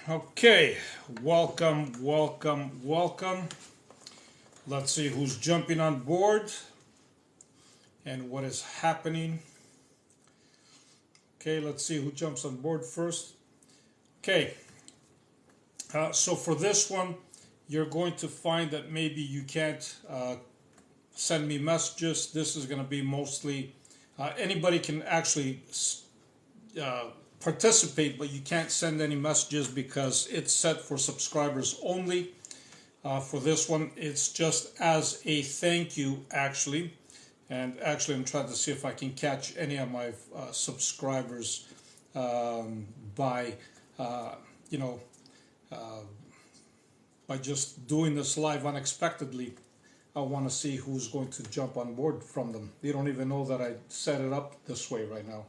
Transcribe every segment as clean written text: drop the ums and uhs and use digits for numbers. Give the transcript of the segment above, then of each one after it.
Okay, welcome. Let's see who's jumping on board and what is happening. Okay, let's see who jumps on board first. Okay, so for this one, you're going to find that maybe you can't send me messages. This is going to be mostly anybody can actually participate, but you can't send any messages because it's set for subscribers only. For this one, it's just as a thank you, actually. And actually, I'm trying to see if I can catch any of my subscribers by, you know, by just doing this live unexpectedly. I want to see who's going to jump on board from them. They don't even know that I set it up this way right now.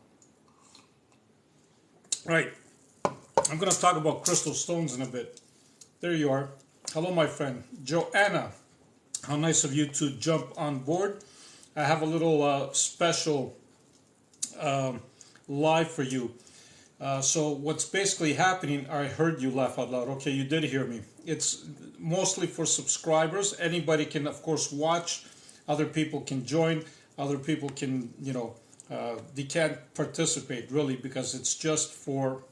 Right. I'm going to talk about crystal stones in a bit. There you are. Hello, my friend. Joanna, how nice of you to jump on board. I have a little special live for you. So what's basically happening, I heard you laugh out loud. Okay, you did hear me. It's mostly for subscribers. Anybody can, of course, watch. Other people can join. Other people can, they can't participate really because it's just for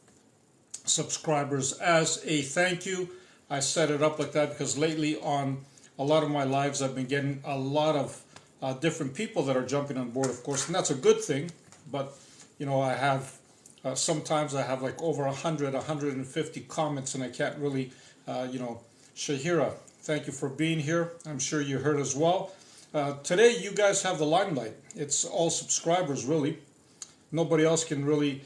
subscribers as a thank you. I set it up like that because lately on a lot of my lives I've been getting a lot of different people that are jumping on board, of course, and that's a good thing. But I have sometimes I have like over 150 comments and I can't really Shahira, thank you for being here. I'm sure you heard as well. Today you guys have the limelight. It's all subscribers really. Nobody else can really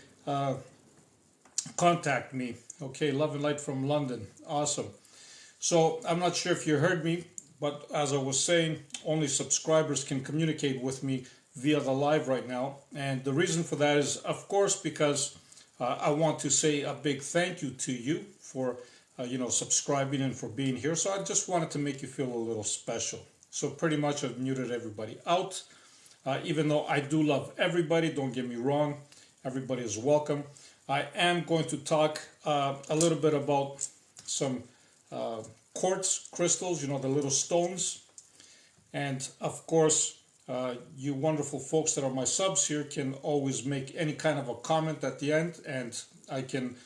contact me. Okay, love and light from London. Awesome. So I'm not sure if you heard me, but as I was saying, only subscribers can communicate with me via the live right now. And the reason for that is, of course, because I want to say a big thank you to you for subscribing and for being here. So I just wanted to make you feel a little special. So pretty much I've muted everybody out. Even though I do love everybody, don't get me wrong, everybody is welcome. I am going to talk a little bit about some quartz crystals, the little stones. And of course, you wonderful folks that are my subs here can always make any kind of a comment at the end, and I can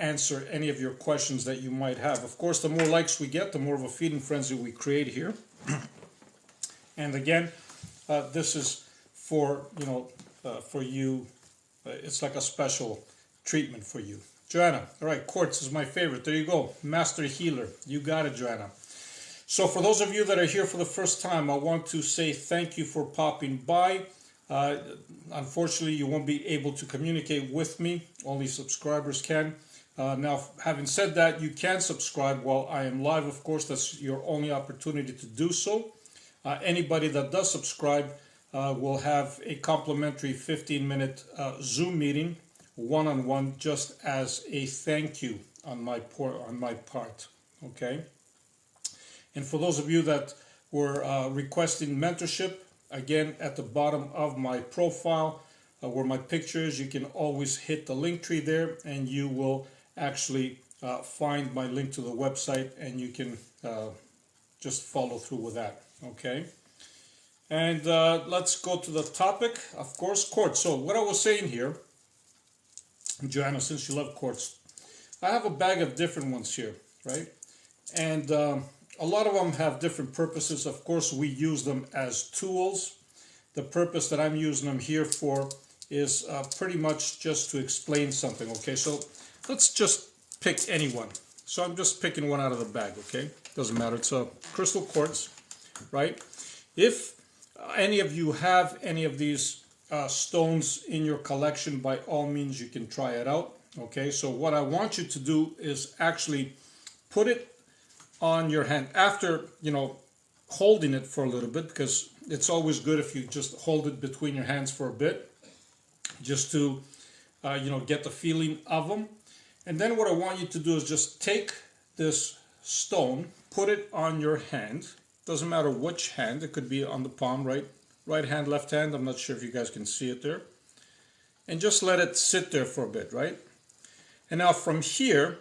answer any of your questions that you might have. Of course, the more likes we get, the more of a feeding frenzy we create here. And again, this is for you. It's like a special treatment for you. Joanna, all right, quartz is my favorite. There you go, master healer. You got it, Joanna. So for those of you that are here for the first time, I want to say thank you for popping by. Unfortunately, you won't be able to communicate with me. Only subscribers can. Now, having said that, you can subscribe while I am live. Of course, that's your only opportunity to do so. Anybody that does subscribe will have a complimentary 15-minute Zoom meeting, one-on-one, just as a thank you on my part. Okay. And for those of you that were requesting mentorship, again, at the bottom of my profile, where my picture is, you can always hit the link tree there, and you will actually find my link to the website, and you can just follow through with that. Okay. And let's go to the topic, of course, quartz. So what I was saying here, Joanna, since you love quartz, I have a bag of different ones here, right? And a lot of them have different purposes. Of course, we use them as tools. The purpose that I'm using them here for is pretty much just to explain something, okay? So let's just pick any one. So I'm just picking one out of the bag, okay? Doesn't matter. It's a crystal quartz, right? If any of you have any of these stones in your collection, by all means, you can try it out, okay? So what I want you to do is actually put it on your hand after, holding it for a little bit, because it's always good if you just hold it between your hands for a bit, just to, get the feeling of them. And then what I want you to do is just take this stone, put it on your hand. Doesn't matter which hand. It could be on the palm, right hand, left hand. I'm not sure if you guys can see it there. And just let it sit there for a bit, right? And now from here,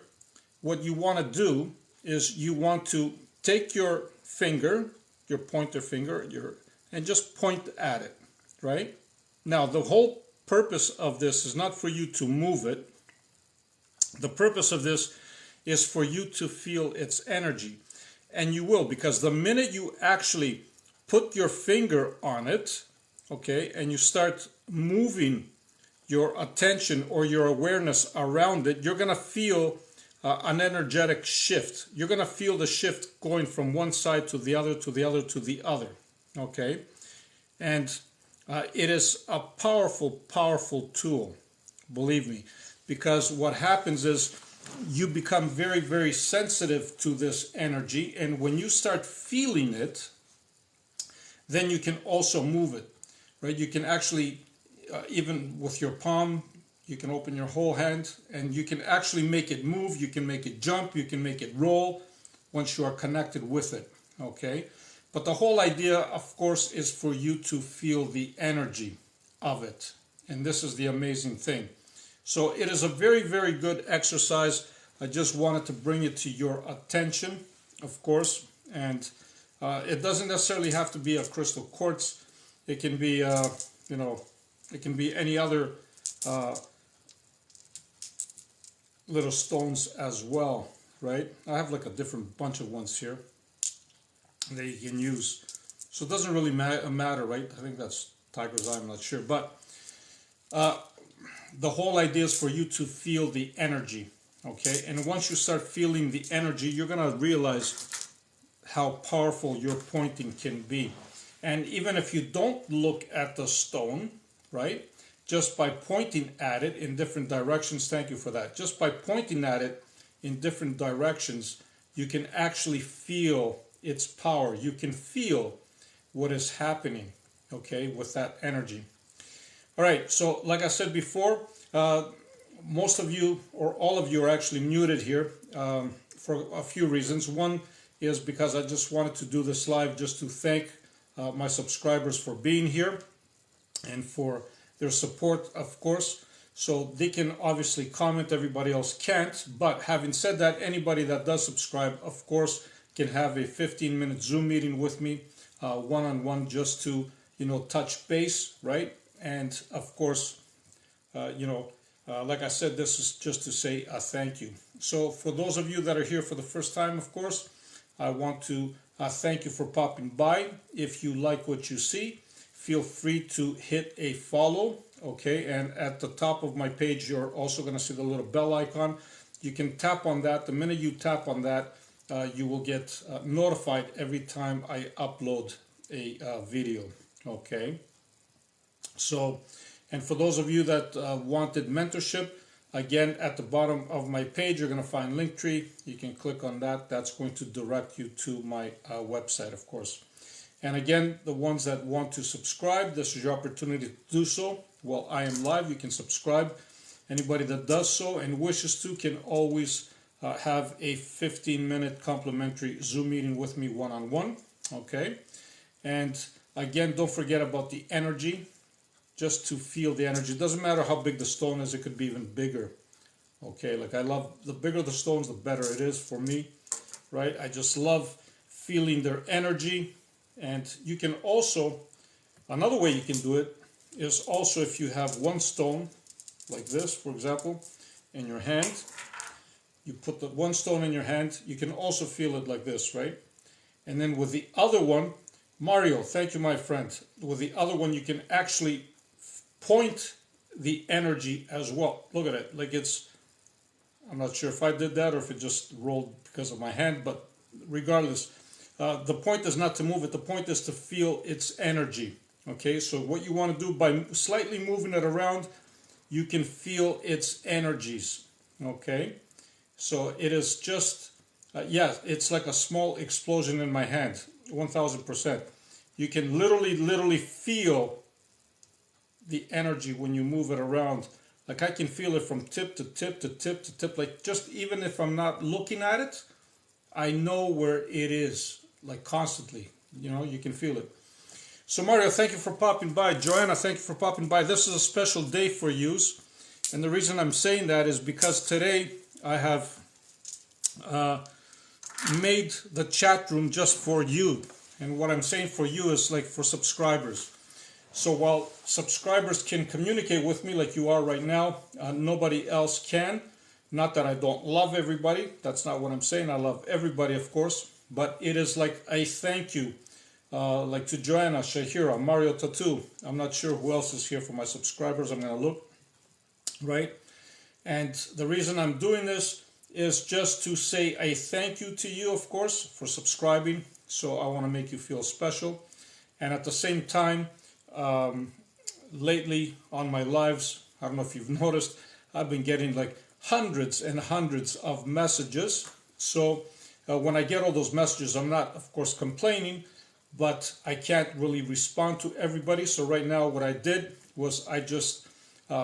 what you want to do is you want to take your finger, your pointer finger, and just point at it, right? Now, the whole purpose of this is not for you to move it. The purpose of this is for you to feel its energy. And you will, because the minute you actually put your finger on it, okay, and you start moving your attention or your awareness around it, you're going to feel an energetic shift. You're going to feel the shift going from one side to the other, to the other, to the other, okay? And it is a powerful, powerful tool, believe me, because what happens is you become very, very sensitive to this energy, and when you start feeling it, then you can also move it, right? You can actually, even with your palm, you can open your whole hand and you can actually make it move, you can make it jump, you can make it roll once you are connected with it, okay? But the whole idea, of course, is for you to feel the energy of it. And this is the amazing thing. So it is a very, very good exercise. I just wanted to bring it to your attention, of course. And it doesn't necessarily have to be a crystal quartz. It can be, it can be any other little stones as well, right? I have like a different bunch of ones here that you can use. So it doesn't really matter, right? I think that's tiger's eye, I'm not sure. But the whole idea is for you to feel the energy, okay? And once you start feeling the energy, you're going to realize how powerful your pointing can be. And even if you don't look at the stone, right? Just by pointing at it in different directions, thank you for that. Just by pointing at it in different directions, you can actually feel its power. You can feel what is happening, okay, with that energy. All right, so like I said before, most of you or all of you are actually muted here for a few reasons. One is because I just wanted to do this live just to thank my subscribers for being here and for their support, of course. So they can obviously comment, everybody else can't. But having said that, anybody that does subscribe, of course, can have a 15-minute Zoom meeting with me, one-on-one, just to, touch base, right? And of course, like I said, this is just to say a thank you. So for those of you that are here for the first time, of course, I want to thank you for popping by. If you like what you see, feel free to hit a follow, okay? And at the top of my page, you're also going to see the little bell icon. You can tap on that. The minute you tap on that, you will get notified every time I upload a video, okay? So, and for those of you that wanted mentorship, again, at the bottom of my page, you're going to find Linktree. You can click on that. That's going to direct you to my website, of course. And again, the ones that want to subscribe, this is your opportunity to do so. While I am live, you can subscribe. Anybody that does so and wishes to can always have a 15-minute complimentary Zoom meeting with me one-on-one, okay? And again, don't forget about the energy, just to feel the energy. It doesn't matter how big the stone is, it could be even bigger, okay? Like I love, the bigger the stones, the better it is for me, right? I just love feeling their energy. And you can also, another way you can do it is also if you have one stone, like this, for example, in your hand, you put the one stone in your hand, you can also feel it like this, right? And then with the other one, Mario, thank you, my friend. With the other one, you can actually point the energy as well. Look at it, like it's, I'm not sure if I did that or if it just rolled because of my hand, but regardless, the point is not to move it. The point is to feel its energy. Okay, so what you want to do by slightly moving it around, you can feel its energies. Okay, so it is just, it's like a small explosion in my hand, 1000%. You can literally feel the energy when you move it around. Like I can feel it from tip to tip to tip to tip. Like just even if I'm not looking at it, I know where it is. Like constantly, you can feel it. So Mario, thank you for popping by. Joanna, thank you for popping by. This is a special day for you. And the reason I'm saying that is because today I have made the chat room just for you. And what I'm saying for you is like for subscribers. So while subscribers can communicate with me like you are right now, nobody else can. Not that I don't love everybody. That's not what I'm saying. I love everybody, of course. But it is like a thank you. Like to Joanna, Shahira, Mario Tattoo. I'm not sure who else is here for my subscribers. I'm going to look. Right? And the reason I'm doing this is just to say a thank you to you, of course, for subscribing. So I want to make you feel special. And at the same time, lately on my lives, I don't know if you've noticed, I've been getting like hundreds and hundreds of messages. So when I get all those messages, I'm not, of course, complaining, but I can't really respond to everybody. So right now what I did was I just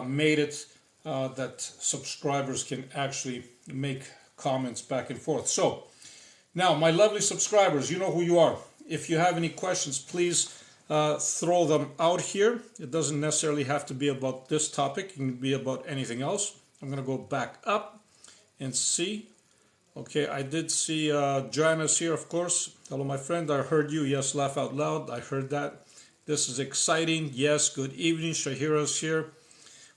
made it that subscribers can actually make comments back and forth. So now, my lovely subscribers, you know who you are. If you have any questions, please throw them out here. It doesn't necessarily have to be about this topic. It can be about anything else. I'm going to go back up and see. Okay, I did see Joanna's here, of course. Hello, my friend. I heard you. Yes, laugh out loud. I heard that. This is exciting. Yes, good evening. Shahira's here.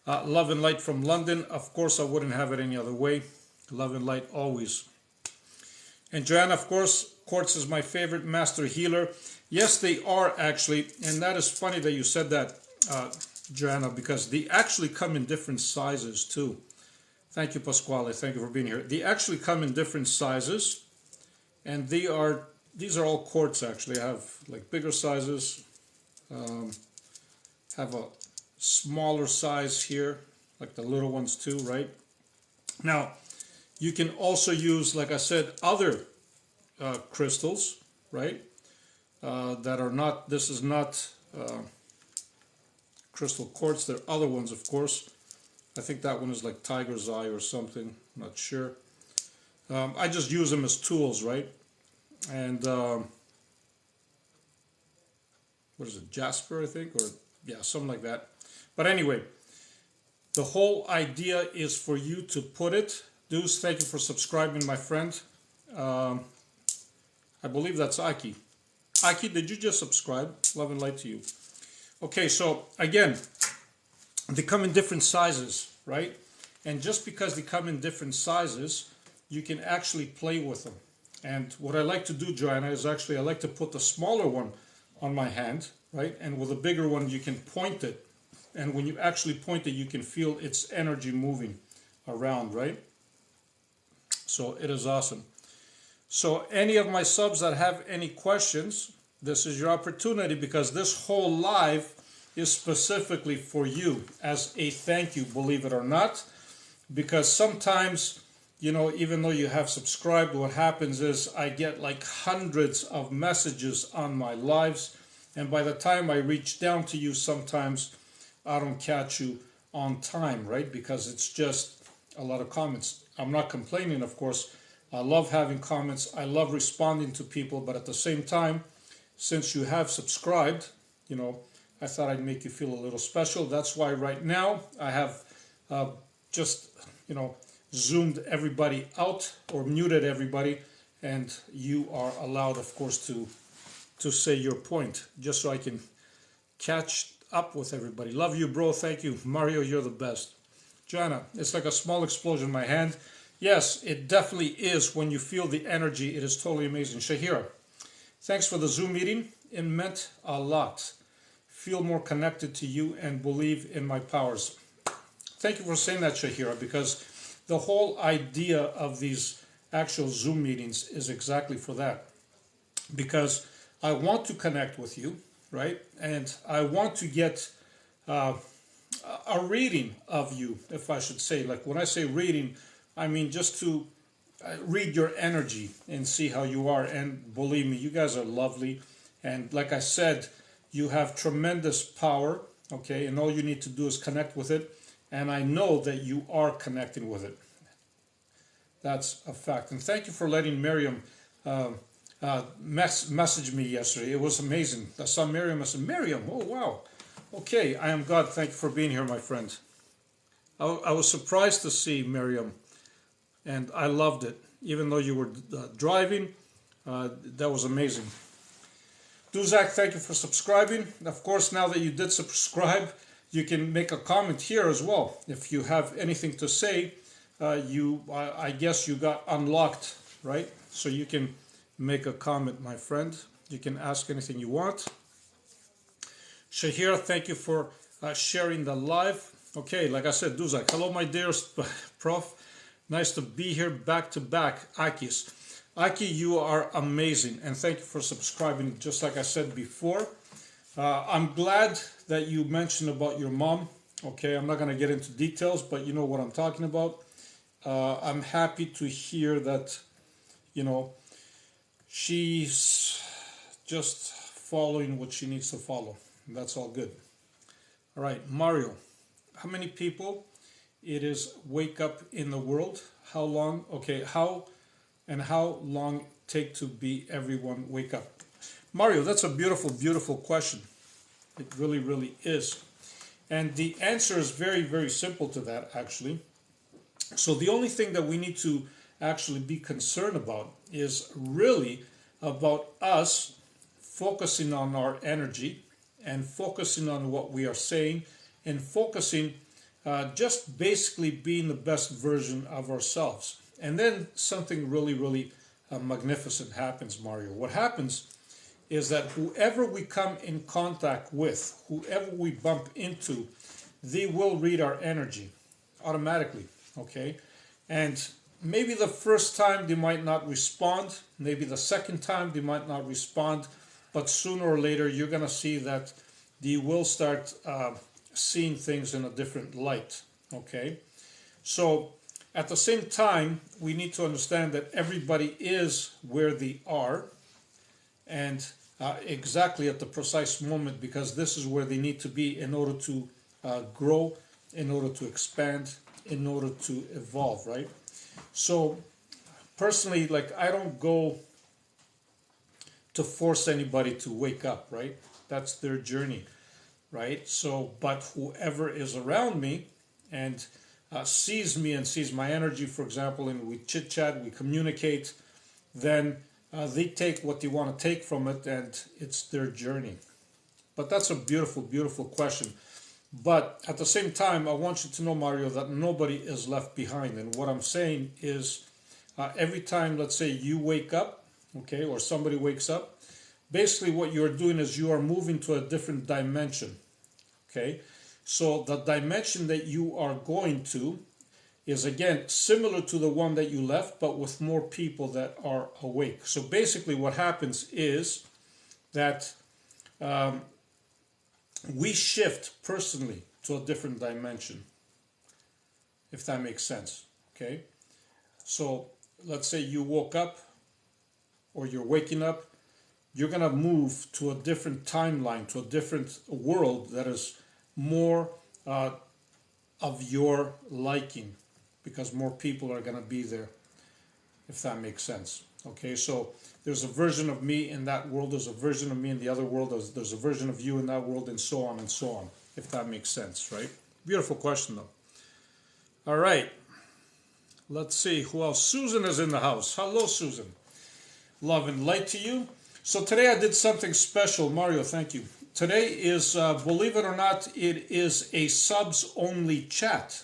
Love and light from London. Of course, I wouldn't have it any other way. Love and light always. And Joanna, of course, quartz is my favorite master healer. Yes, they are actually. And that is funny that you said that, Joanna, because they actually come in different sizes too. Thank you, Pasquale. Thank you for being here. They actually come in different sizes. And these are all quartz actually. I have like bigger sizes. Have a smaller size here, like the little ones too, right? Now, you can also use, like I said, other crystals, right? That are not, this is not crystal quartz. There are other ones, of course. I think that one is like tiger's eye or something. I'm not sure. I just use them as tools, right? And what is it, jasper, I think? Or yeah, something like that. But anyway, the whole idea is for you to put it. Deuce, thank you for subscribing, my friend. I believe that's Aki. Aki, did you just subscribe? Love and light to you. Okay, so again, they come in different sizes, right? And just because they come in different sizes, you can actually play with them. And what I like to do, Joanna, is actually I like to put the smaller one on my hand, right? And with a bigger one, you can point it. And when you actually point it, you can feel its energy moving around, right? So it is awesome. So any of my subs that have any questions, this is your opportunity, because this whole live is specifically for you as a thank you, believe it or not. Because sometimes, you know, even though you have subscribed, what happens is I get like hundreds of messages on my lives. And by the time I reach down to you, sometimes I don't catch you on time, right? Because it's just a lot of comments. I'm not complaining, of course. I love having comments. I love responding to people. But at the same time, since you have subscribed, you know, I thought I'd make you feel a little special. That's why right now I have just, you know, zoomed everybody out or muted everybody. And you are allowed, of course, to say your point, just so I can catch up with everybody. Love you, bro. Thank you. Mario, you're the best. Joanna, it's like a small explosion in my hand. Yes, it definitely is. When you feel the energy, it is totally amazing. Shahira, thanks for the Zoom meeting. It meant a lot. Feel more connected to you and believe in my powers. Thank you for saying that, Shahira, because the whole idea of these actual Zoom meetings is exactly for that. Because I want to connect with you, right? And I want to get a reading of you, if I should say. Like when I say reading, I mean just to read your energy and see how you are. And believe me, you guys are lovely. And like I said, you have tremendous power, okay? And all you need to do is connect with it. And I know that you are connecting with it. That's a fact. And thank you for letting Miriam message me yesterday. It was amazing. I saw Miriam. I said, Miriam, oh, wow. Okay, I am God. Thank you for being here, my friend. I was surprised to see Miriam, and I loved it. even though you were driving. That was amazing. Duzak, thank you for subscribing. Of course, now that you did subscribe, you can make a comment here as well. If you have anything to say, I guess you got unlocked, right? So you can make a comment, my friend. You can ask anything you want. Shahira, thank you for sharing the live. Okay, like I said, Duzak, hello, my dearest Prof. Nice to be here back to back. Akis. Aki, you are amazing, and thank you for subscribing, just like I said before. I'm glad that you mentioned about your mom. Okay, I'm not going to get into details, but you know what I'm talking about. I'm happy to hear that, you know, she's just following what she needs to follow. That's all good. All right, Mario, how many people it is wake up in the world? How long? Okay, how long take to be everyone wake up? Mario, that's a beautiful, beautiful question. It really, really is. And the answer is very, very simple to that, actually. So the only thing that we need to actually be concerned about is really about us focusing on our energy and focusing on what we are saying and focusing just basically being the best version of ourselves. And then something really, really magnificent happens, Mario. What happens is that whoever we come in contact with, whoever we bump into, they will read our energy automatically, okay? And maybe the first time they might not respond, maybe the second time they might not respond, but sooner or later you're going to see that they will start seeing things in a different light, okay? So at the same time, we need to understand that everybody is where they are, and exactly at the precise moment, because this is where they need to be in order to grow, in order to expand, in order to evolve, right? So personally, like, I don't go to force anybody to wake up, right? That's their journey, right? So, but whoever is around me and sees me and sees my energy, for example, and we chit chat, we communicate, then they take what they want to take from it, and it's their journey. But that's a beautiful, beautiful question. But at the same time, I want you to know, Mario, that nobody is left behind. And what I'm saying is every time, let's say, you wake up, okay, or somebody wakes up, basically what you're doing is you are moving to a different dimension, okay? So the dimension that you are going to is, again, similar to the one that you left, but with more people that are awake. So basically what happens is that we shift personally to a different dimension, if that makes sense, okay? So let's say you woke up, or you're waking up, you're going to move to a different timeline, to a different world that is more of your liking, because more people are going to be there, if that makes sense. Okay, so there's a version of me in that world, there's a version of me in the other world, there's a version of you in that world, and so on, if that makes sense, right? Beautiful question, though. All right, let's see who else. Susan is in the house. Hello, Susan. Love and light to you. So today I did something special. Mario, thank you. Today is, believe it or not, it is a subs-only chat.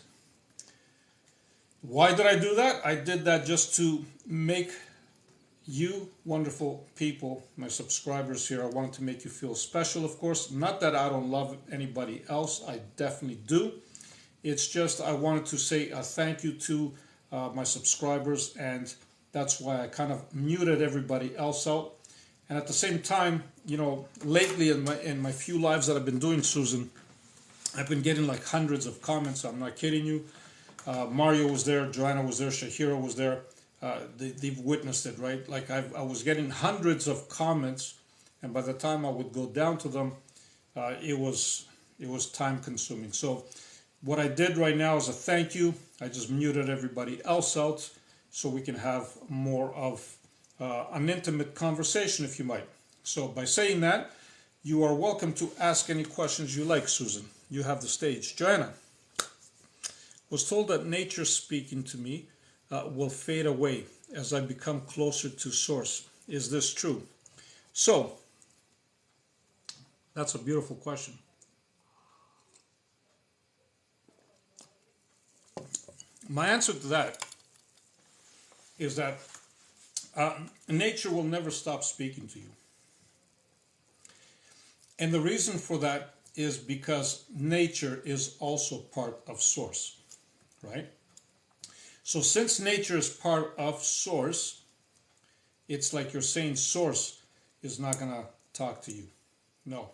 Why did I do that? I did that just to make you wonderful people, my subscribers here, I wanted to make you feel special, of course. Not that I don't love anybody else. I definitely do. It's just I wanted to say a thank you to my subscribers, and that's why I kind of muted everybody else out. And at the same time, you know, lately in my few lives that I've been doing, Susan, I've been getting like hundreds of comments. I'm not kidding you. Mario was there, Joanna was there, Shahira was there. They've witnessed it, right? Like I was getting hundreds of comments, and by the time I would go down to them, it was time consuming. So what I did right now is a thank you. I just muted everybody else out so we can have more of an intimate conversation, if you might. So by saying that, you are welcome to ask any questions you like, Susan. You have the stage. Joanna was told that nature speaking to me will fade away as I become closer to source. Is this true? So, that's a beautiful question. My answer to that is that nature will never stop speaking to you. And the reason for that is because nature is also part of source, right? So since nature is part of source, it's like you're saying source is not going to talk to you. No.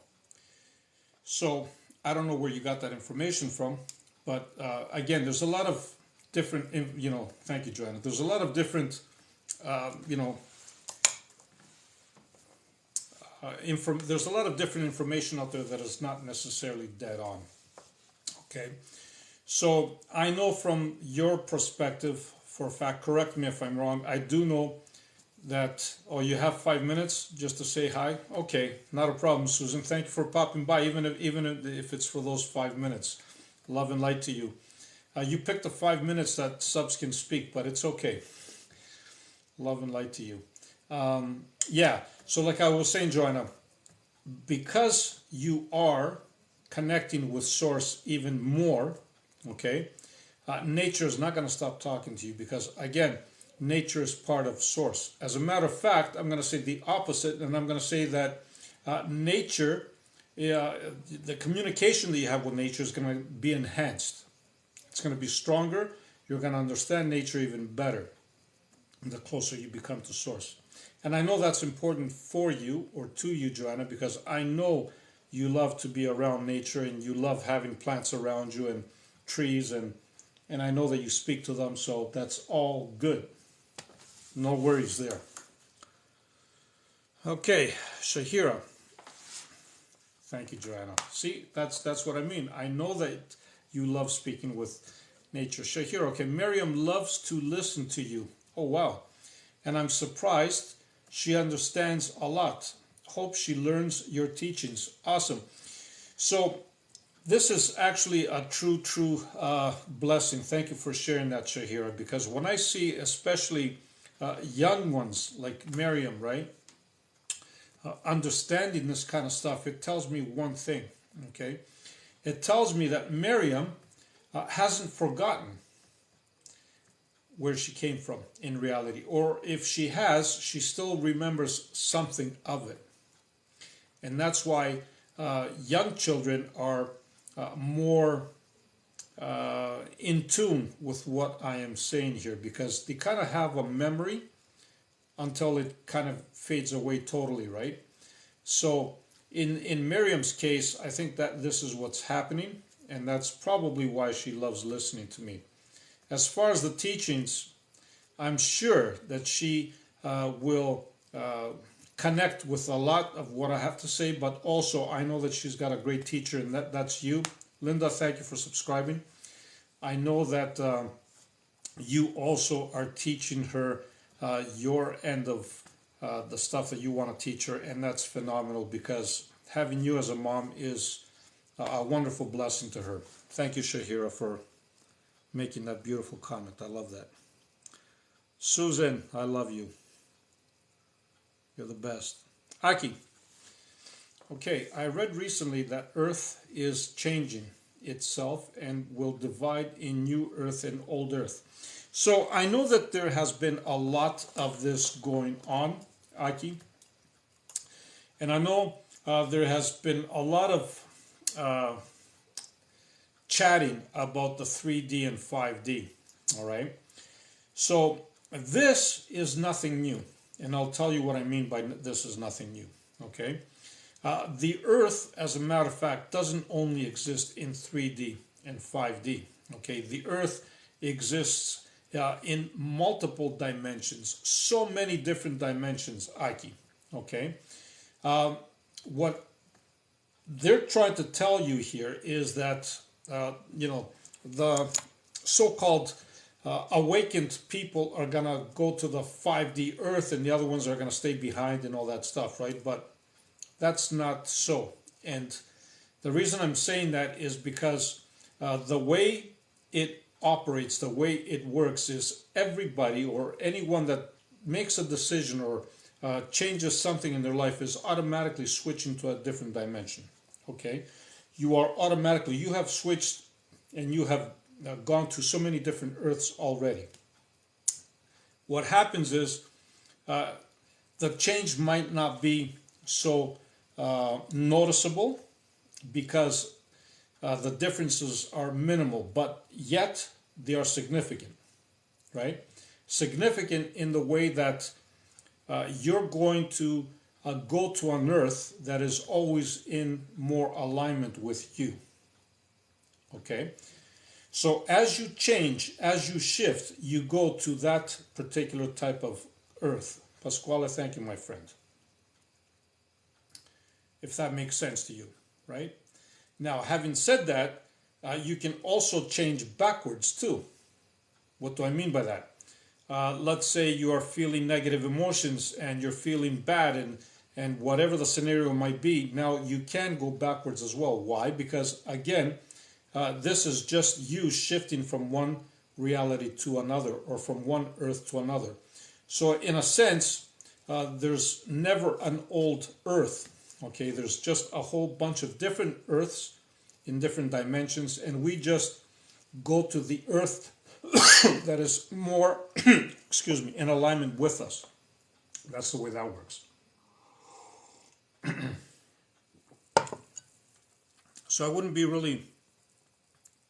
So I don't know where you got that information from, but again, there's a lot of different, thank you, Joanna. There's a lot of different, there's a lot of different information out there that is not necessarily dead on. Okay. So I know from your perspective, for a fact, correct me if I'm wrong, I do know that, you have 5 minutes just to say hi? Okay, not a problem, Susan. Thank you for popping by, even if it's for those 5 minutes. Love and light to you. You picked the 5 minutes that subs can speak, but it's okay. Love and light to you. Yeah, so like I was saying, Joanna, because you are connecting with source even more, okay, nature is not going to stop talking to you because, again, nature is part of source. As a matter of fact, I'm going to say the opposite, and I'm going to say that nature, the communication that you have with nature is going to be enhanced. It's going to be stronger. You're going to understand nature even better the closer you become to source. And I know that's important for you or to you, Joanna, because I know you love to be around nature and you love having plants around you and trees, and I know that you speak to them, so that's all good. No worries there. Okay, Shahira. Thank you, Joanna. See, that's what I mean. I know that you love speaking with nature. Shahira, okay, Miriam loves to listen to you. Oh, wow. And I'm surprised she understands a lot. Hope she learns your teachings. Awesome. So this is actually a true blessing. Thank you for sharing that, Shahira, because when I see especially young ones like Miriam, right, understanding this kind of stuff, it tells me one thing, okay? It tells me that Miriam hasn't forgotten where she came from in reality, or if she has, she still remembers something of it. And that's why young children are more in tune with what I am saying here, because they kind of have a memory until it kind of fades away totally, right? So in Miriam's case, I think that this is what's happening, and that's probably why she loves listening to me. As far as the teachings, I'm sure that she will connect with a lot of what I have to say, but also I know that she's got a great teacher, and that's you. Linda, thank you for subscribing. I know that you also are teaching her your end of the stuff that you want to teach her, and that's phenomenal, because having you as a mom is a wonderful blessing to her. Thank you, Shahira, for making that beautiful comment. I love that. Susan, I love you. You're the best. Aki. Okay, I read recently that Earth is changing itself and will divide in new Earth and old Earth. So I know that there has been a lot of this going on, Aki. And I know there has been a lot of chatting about the 3D and 5D, all right? So this is nothing new, and I'll tell you what I mean by this is nothing new, okay? The Earth, as a matter of fact, doesn't only exist in 3D and 5D, okay? The Earth exists in multiple dimensions, so many different dimensions, Aki, okay? What they're trying to tell you here is that the so-called awakened people are going to go to the 5D Earth and the other ones are going to stay behind and all that stuff, right? But that's not so. And the reason I'm saying that is because the way it operates, the way it works is everybody or anyone that makes a decision or changes something in their life is automatically switching to a different dimension. Okay, you are automatically, you have switched and you have gone to so many different earths already. What happens is the change might not be so noticeable because the differences are minimal, but yet they are significant, right? Significant in the way that you're going to go to an earth that is always in more alignment with you, okay? So as you change, as you shift, you go to that particular type of earth. Pasquale, thank you, my friend. If that makes sense to you, right? Now, having said that, you can also change backwards too. What do I mean by that? Let's say you are feeling negative emotions and you're feeling bad and whatever the scenario might be, now you can go backwards as well. Why? Because again, this is just you shifting from one reality to another or from one earth to another. So in a sense, there's never an old earth. Okay, there's just a whole bunch of different earths in different dimensions, and we just go to the earth that is more, excuse me, in alignment with us. That's the way that works. So I wouldn't be really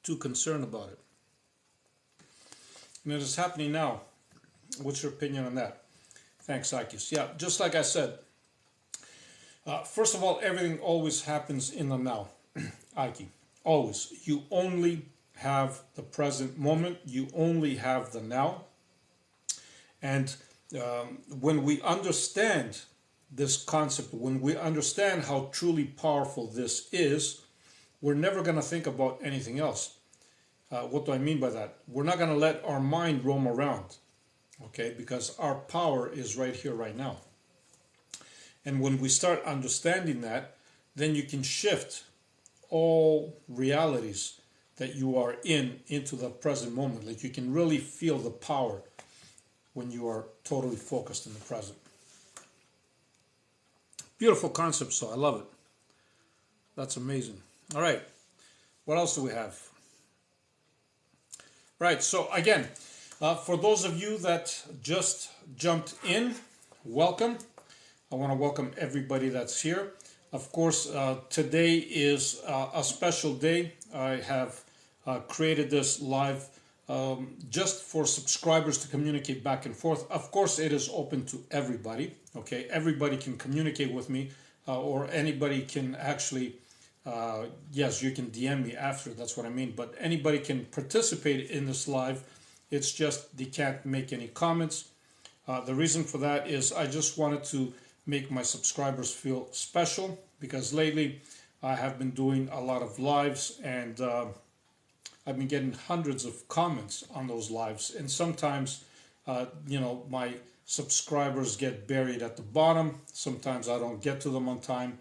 too concerned about it. And it is happening now. What's your opinion on that? Thanks, Akis. Yeah, just like I said, first of all, everything always happens in the now, Aki. Always. You only have the present moment. You only have the now. And when we understand this concept, when we understand how truly powerful this is, we're never going to think about anything else. What do I mean by that? We're not going to let our mind roam around, okay? Because our power is right here, right now. And when we start understanding that, then you can shift all realities that you are in into the present moment. Like you can really feel the power when you are totally focused in the present. Beautiful concept, so I love it. That's amazing. All right, what else do we have? Right, so again, for those of you that just jumped in, welcome. I want to welcome everybody that's here. Of course, today is a special day. I have created this live just for subscribers to communicate back and forth. Of course, it is open to everybody. Okay, everybody can communicate with me, or anybody can actually, yes, you can DM me after. That's what I mean. But anybody can participate in this live. It's just they can't make any comments. The reason for that is I just wanted to make my subscribers feel special, because lately I have been doing a lot of lives and I've been getting hundreds of comments on those lives, and sometimes my subscribers get buried at the bottom. Sometimes I don't get to them on time,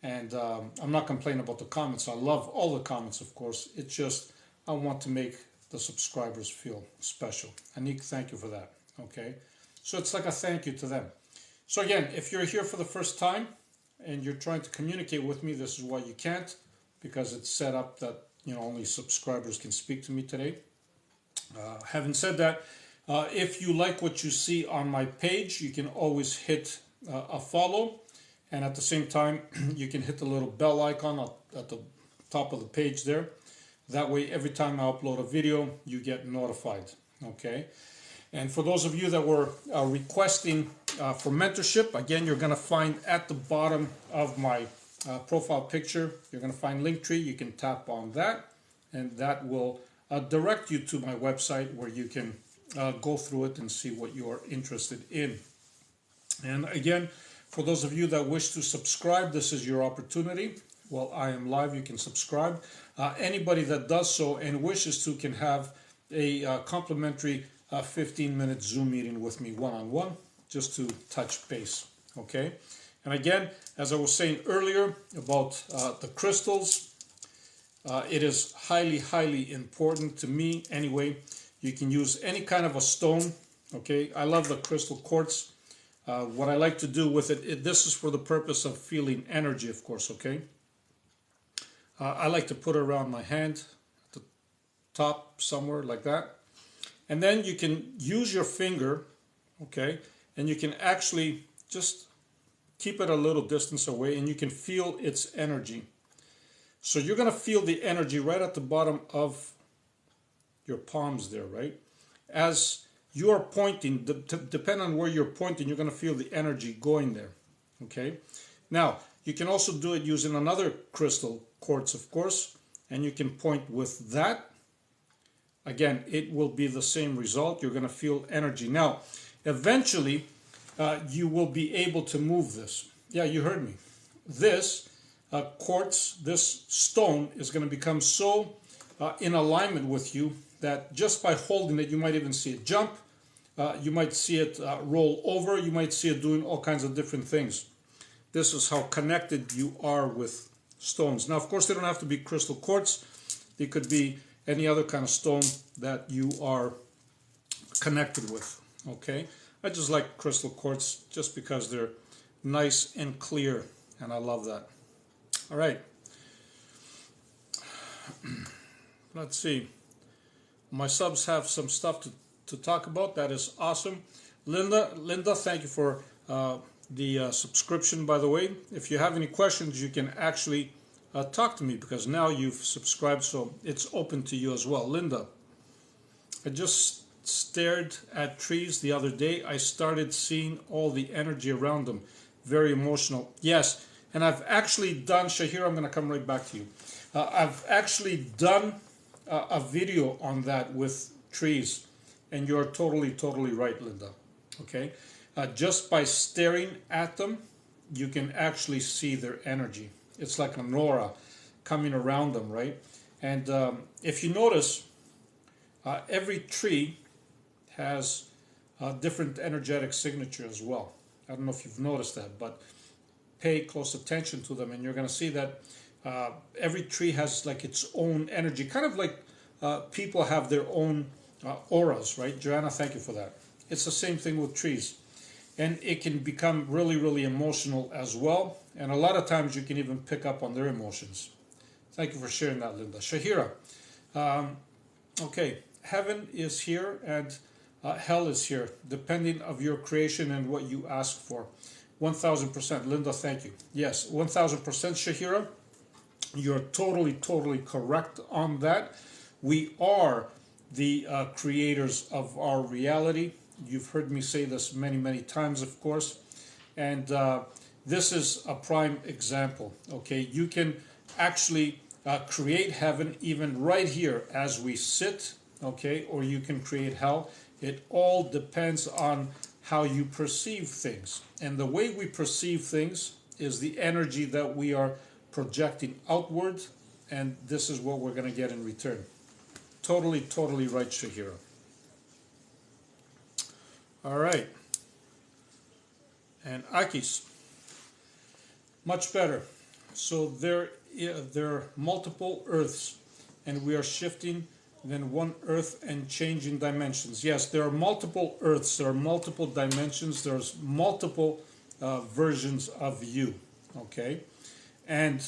and I'm not complaining about the comments. I love all the comments, of course. It's just I want to make the subscribers feel special. Anik, thank you for that. Okay, so it's like a thank you to them. So again, if you're here for the first time and you're trying to communicate with me, this is why you can't, because it's set up that only subscribers can speak to me today. Having said that, if you like what you see on my page, you can always hit a follow, and at the same time you can hit the little bell icon at the top of the page there. That way every time I upload a video you get notified. Okay. And for those of you that were requesting for mentorship, again, you're going to find at the bottom of my profile picture, you're going to find Linktree. You can tap on that, and that will direct you to my website where you can go through it and see what you are interested in. And again, for those of you that wish to subscribe, this is your opportunity. While I am live, you can subscribe. Anybody that does so and wishes to can have a complimentary 15-minute Zoom meeting with me one-on-one, just to touch base, okay? And again, as I was saying earlier about the crystals, It is highly, highly important to me anyway. You can use any kind of a stone. Okay, I love the crystal quartz. What I like to do with it, this is for the purpose of feeling energy, of course, okay? I like to put it around my hand, at the top somewhere like that. And then you can use your finger, okay? And you can actually just keep it a little distance away and you can feel its energy. So you're going to feel the energy right at the bottom of your palms there, right? As you are pointing, depending on where you're pointing, you're going to feel the energy going there, okay? Now, you can also do it using another crystal quartz, of course, and you can point with that. Again, it will be the same result. You're going to feel energy. Now, eventually, you will be able to move this. Yeah, you heard me. This quartz, this stone is going to become so in alignment with you that just by holding it, you might even see it jump. You might see it roll over. You might see it doing all kinds of different things. This is how connected you are with stones. Now, of course, they don't have to be crystal quartz. They could be any other kind of stone that you are connected with, okay? I just like crystal quartz just because they're nice and clear, and I love that. All right. Let's see. My subs have some stuff to talk about. That is awesome. Linda, thank you for the subscription, by the way. If you have any questions, you can actually talk to me because now you've subscribed, so it's open to you as well. Linda, I just stared at trees the other day. I started seeing all the energy around them. Very emotional. Yes, and I've actually done, Shahira, I'm going to come right back to you. I've actually done a video on that with trees, and you're totally, totally right, Linda. Okay? Just by staring at them, you can actually see their energy. It's like an aura coming around them, right? And if you notice, every tree has a different energetic signature as well. I don't know if you've noticed that, but pay close attention to them and you're going to see that every tree has like its own energy, kind of like people have their own auras, right? Joanna, thank you for that. It's the same thing with trees. And it can become really, really emotional as well. And a lot of times you can even pick up on their emotions. Thank you for sharing that, Linda. Shahira, okay, heaven is here and hell is here, depending of your creation and what you ask for. 1000%. Linda, thank you. Yes, 1000%, Shahira. You're totally, totally correct on that. We are the creators of our reality. You've heard me say this many, many times, of course. And this is a prime example, okay? You can actually create heaven even right here as we sit, okay? Or you can create hell. It all depends on how you perceive things. And the way we perceive things is the energy that we are projecting outward, and this is what we're going to get in return. Totally, totally right, Shahira. All right. And Akis, much better. So there are multiple earths, and we are shifting then one earth and changing dimensions. Yes, there are multiple earths, there are multiple dimensions, there's multiple versions of you, okay? And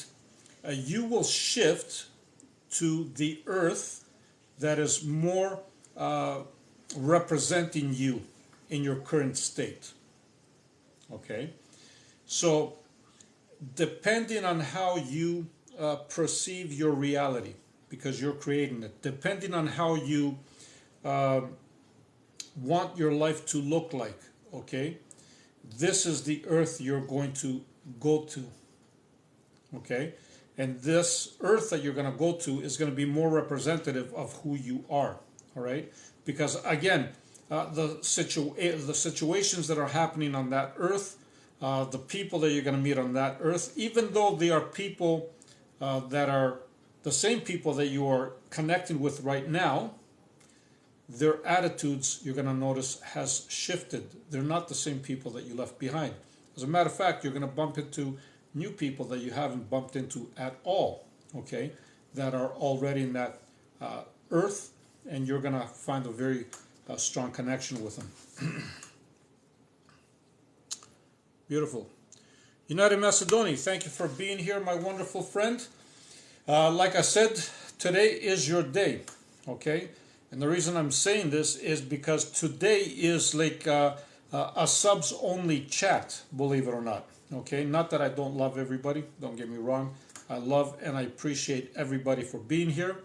you will shift to the earth that is more representing you in your current state, okay? So depending on how you perceive your reality, because you're creating it, depending on how you want your life to look like, okay? This is the earth you're going to go to, okay? And this earth that you're going to go to is going to be more representative of who you are, all right? Because again, the situations that are happening on that earth, the people that you're going to meet on that earth, even though they are people that are the same people that you are connecting with right now, their attitudes, you're going to notice, has shifted. They're not the same people that you left behind. As a matter of fact, you're going to bump into new people that you haven't bumped into at all, okay? that are already in that earth, and you're going to find a very strong connection with them. Beautiful. United Macedonia, thank you for being here, my wonderful friend. Like I said, today is your day, okay? And the reason I'm saying this is because today is like a subs-only chat, believe it or not, okay? Not that I don't love everybody, don't get me wrong. I love and I appreciate everybody for being here.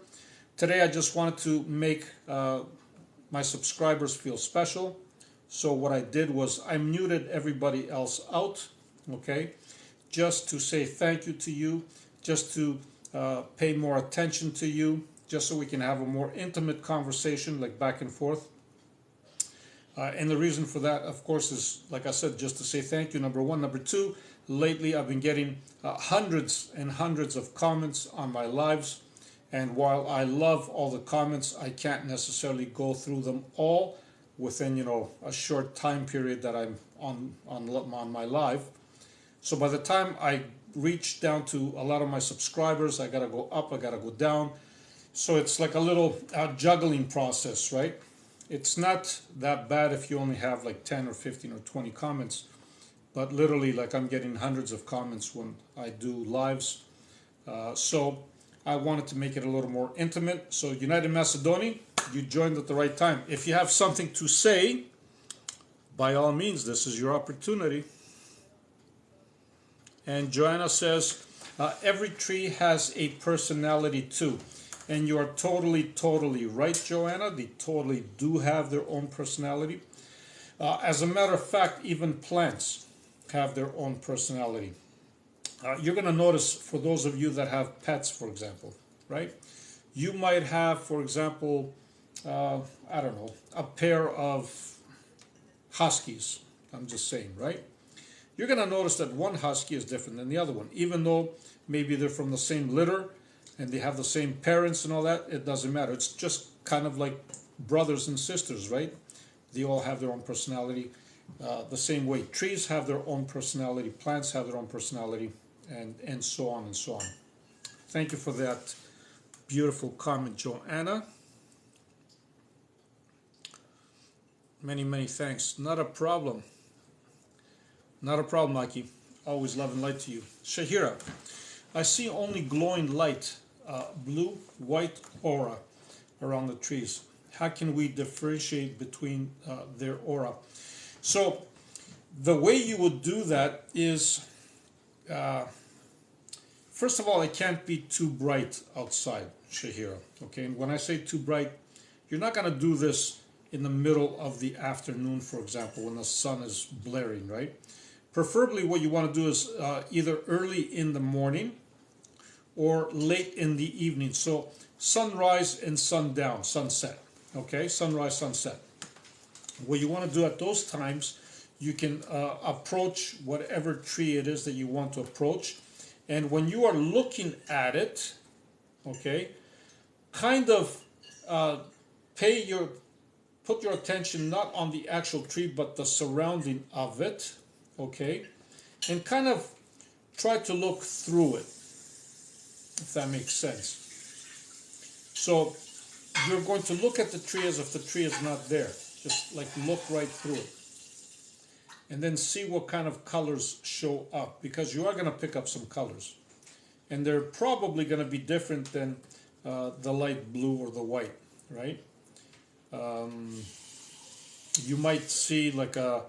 Today I just wanted to make my subscribers feel special. So what I did was I muted everybody else out, okay? Just to say thank you to you, just to pay more attention to you, just so we can have a more intimate conversation, like back and forth. And the reason for that, of course, is, like I said, just to say thank you, number one. Number two, lately I've been getting hundreds and hundreds of comments on my lives. And while I love all the comments, I can't necessarily go through them all within, a short time period that I'm on my live. So by the time I reach down to a lot of my subscribers, I gotta go up, I gotta go down. So it's like a little juggling process, right? It's not that bad if you only have like 10 or 15 or 20 comments, but literally like I'm getting hundreds of comments when I do lives. So I wanted to make it a little more intimate. So United Macedonia, you joined at the right time. If you have something to say, by all means, this is your opportunity. And Joanna says, every tree has a personality too. And you are totally right, Joanna. They totally do have their own personality. As a matter of fact, even plants have their own personality. You're going to notice, for those of you that have pets, for example, right? You might have, for example, I don't know, a pair of huskies. I'm just saying, right? You're going to notice that one husky is different than the other one. Even though maybe they're from the same litter and they have the same parents and all that, it doesn't matter. It's just kind of like brothers and sisters, right? They all have their own personality. The same way trees have their own personality, plants have their own personality, and so on and so on. Thank you for that beautiful comment, Joanna. Many thanks. Not a problem. Not a problem, Mikey. Always love and light to you. Shahira, I see only glowing light, blue, white aura around the trees. How can we differentiate between their aura? So the way you would do that is, first of all, it can't be too bright outside, Shahira. Okay, and when I say too bright, you're not going to do this in the middle of the afternoon, for example, when the sun is blaring, right? Preferably what you want to do is either early in the morning or late in the evening. So sunrise and sundown, sunset, okay? Sunrise, sunset. What you want to do at those times, you can approach whatever tree it is that you want to approach. And when you are looking at it, okay, kind of put your attention not on the actual tree, but the surrounding of it, okay, and kind of try to look through it, if that makes sense. So you're going to look at the tree as if the tree is not there. Just like look right through it. And then see what kind of colors show up, because you are going to pick up some colors. And they're probably going to be different than the light blue or the white, right? You might see like an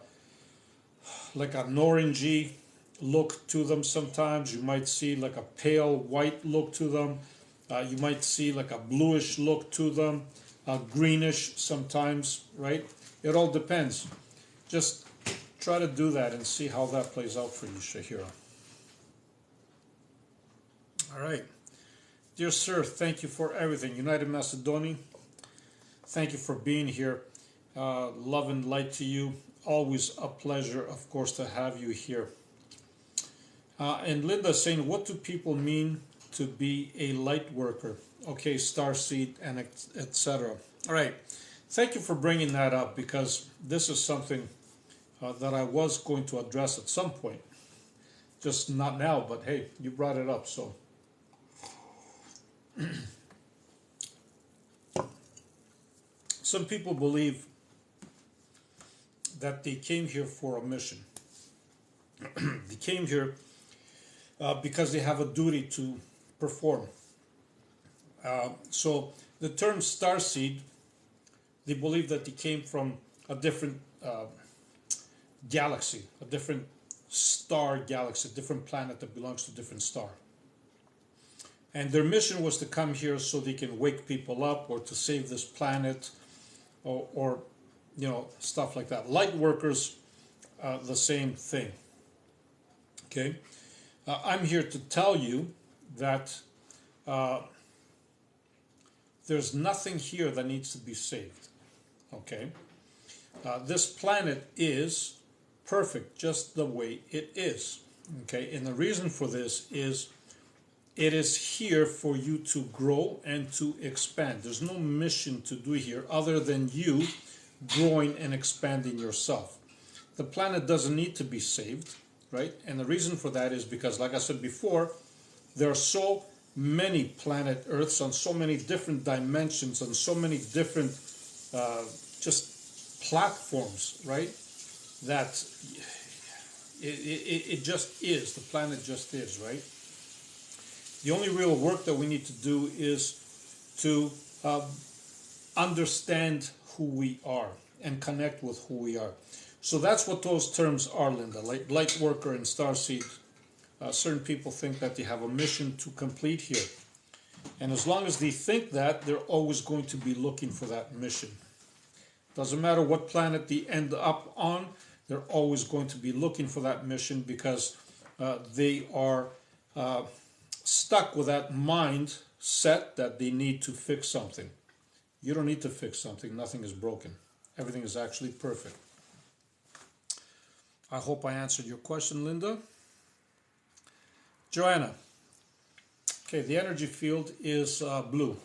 orangey look to them sometimes. You might see like a pale white look to them. You might see like a bluish look to them, greenish sometimes, right? It all depends. Just try to do that and see how that plays out for you, Shahira. All right. Dear sir, thank you for everything. United Macedonia, thank you for being here. Love and light to you. Always a pleasure, of course, to have you here. And Linda saying, what do people mean to be a light worker? Okay, starseed and etc. All right. Thank you for bringing that up, because this is something that I was going to address at some point. Just not now, but hey, you brought it up, so. Some people believe that they came here for a mission. They came here because they have a duty to perform. So the term starseed, they believe that they came from a different galaxy, a different star galaxy, a different planet that belongs to a different star. And their mission was to come here so they can wake people up or to save this planet or you know, stuff like that. Light workers, the same thing. Okay? I'm here to tell you that there's nothing here that needs to be saved. Okay? This planet is perfect just the way it is. Okay? And the reason for this is it is here for you to grow and to expand. There's no mission to do here other than you growing and expanding yourself. The planet doesn't need to be saved, right? And the reason for that is because, like I said before, there are so many planet Earths on so many different dimensions and so many different just platforms, right? That it just is. The planet just is, right? The only real work that we need to do is to understand who we are and connect with who we are. So that's what those terms are, Linda. Like light worker and starseed. Certain people think that they have a mission to complete here. And as long as they think that, they're always going to be looking for that mission. Doesn't matter what planet they end up on, they're always going to be looking for that mission because they are stuck with that mind set that they need to fix something. You don't need to fix something. Nothing is broken. Everything is actually perfect. I hope I answered your question, Linda. Joanna. Okay, the energy field is blue,